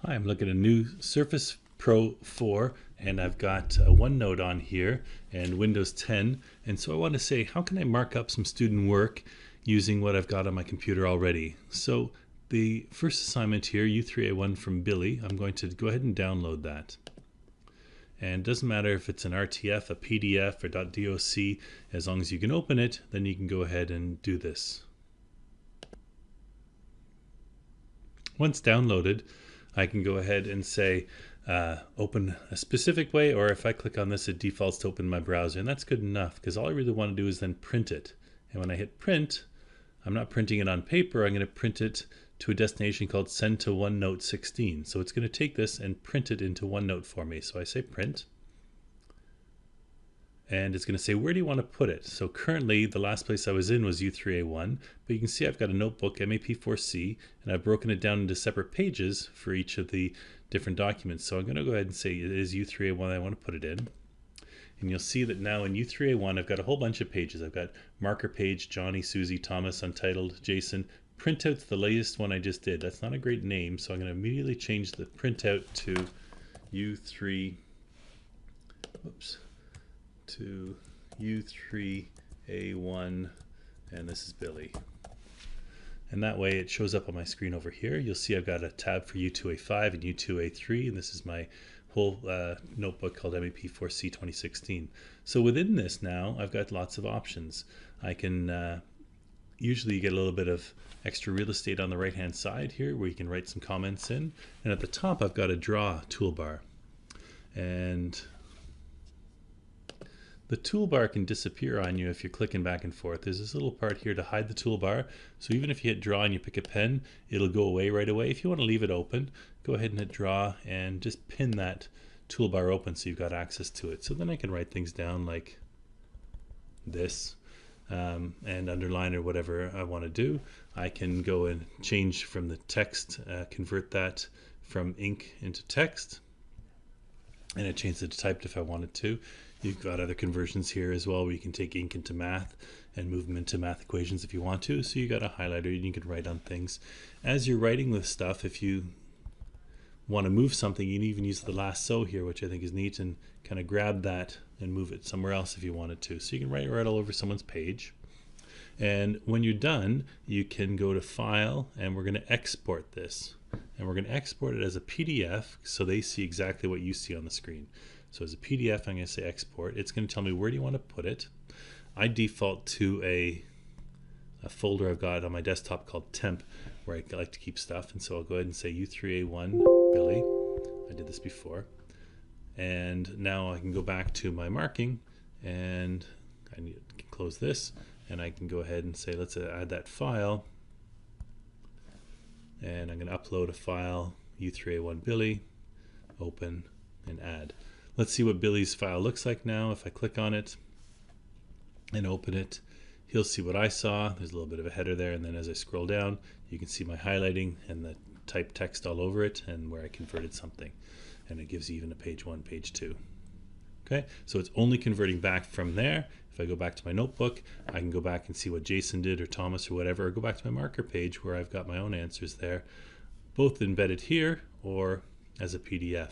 Hi, I'm looking at a new Surface Pro 4 and I've got OneNote on here and Windows 10, and so I want to say, how can I mark up some student work using what I've got on my computer already? So the first assignment here, U3A1 from Billy, I'm going to go ahead and download that. And it doesn't matter if it's an RTF, a PDF, or .doc, as long as you can open it, then you can go ahead and do this. Once downloaded, I can go ahead and say open a specific way, or if I click on this, it defaults to open my browser, and that's good enough because all I really want to do is then print it. And when I hit print, I'm not printing it on paper, I'm going to print it to a destination called send to OneNote 16. So it's going to take this and print it into OneNote for me. So I say print, and it's going to say, where do you want to put it? So currently the last place I was in was U3A1, but you can see I've got a notebook MAP4C, and I've broken it down into separate pages for each of the different documents. So I'm going to go ahead and say it is U3A1 I want to put it in. And you'll see that now in U3A1 I've got a whole bunch of pages. I've got marker page, Johnny, Susie, Thomas, Untitled, Jason. Printout's the latest one I just did. That's not a great name, so I'm going to immediately change the printout to U3, to U3A1, and this is Billy. And that way it shows up on my screen over here. You'll see I've got a tab for U2A5 and U2A3, and this is my whole notebook called MAP4C 2016. So within this now, I've got lots of options. I can usually get a little bit of extra real estate on the right hand side here where you can write some comments in. And at the top, I've got a draw toolbar. And the toolbar can disappear on you if you're clicking back and forth. There's this little part here to hide the toolbar. So even if you hit draw and you pick a pen, it'll go away right away. If you want to leave it open, go ahead and hit draw and just pin that toolbar open so you've got access to it. So then I can write things down like this and underline or whatever I want to do. I can go and change from the text, convert that from ink into text, and I change it to typed if I wanted to. You've got other conversions here as well where you can take ink into math and move them into math equations if you want to. So you got a highlighter and you can write on things. As you're writing this stuff, if you want to move something, you can even use the lasso here, which I think is neat, and kind of grab that and move it somewhere else if you wanted to. So you can write right all over someone's page. And when you're done, you can go to File, and we're going to export this. And we're going to export it as a PDF so they see exactly what you see on the screen. So as a PDF, I'm going to say export. It's going to tell me where do you want to put it. I default to a folder I've got on my desktop called temp, where I like to keep stuff. And so I'll go ahead and say U3A1 Billy. I did this before. And now I can go back to my marking, and I can close this, and I can go ahead and say let's add that file. And I'm going to upload a file, U3A1 Billy, open, and add. Let's see what Billy's file looks like now. If I click on it and open it, he'll see what I saw. There's a little bit of a header there, and then as I scroll down, you can see my highlighting and the typed text all over it and where I converted something. And it gives you even a page 1, page 2. Okay, so it's only converting back from there. If I go back to my notebook, I can go back and see what Jason did or Thomas or whatever, or go back to my marker page where I've got my own answers there, both embedded here or as a PDF.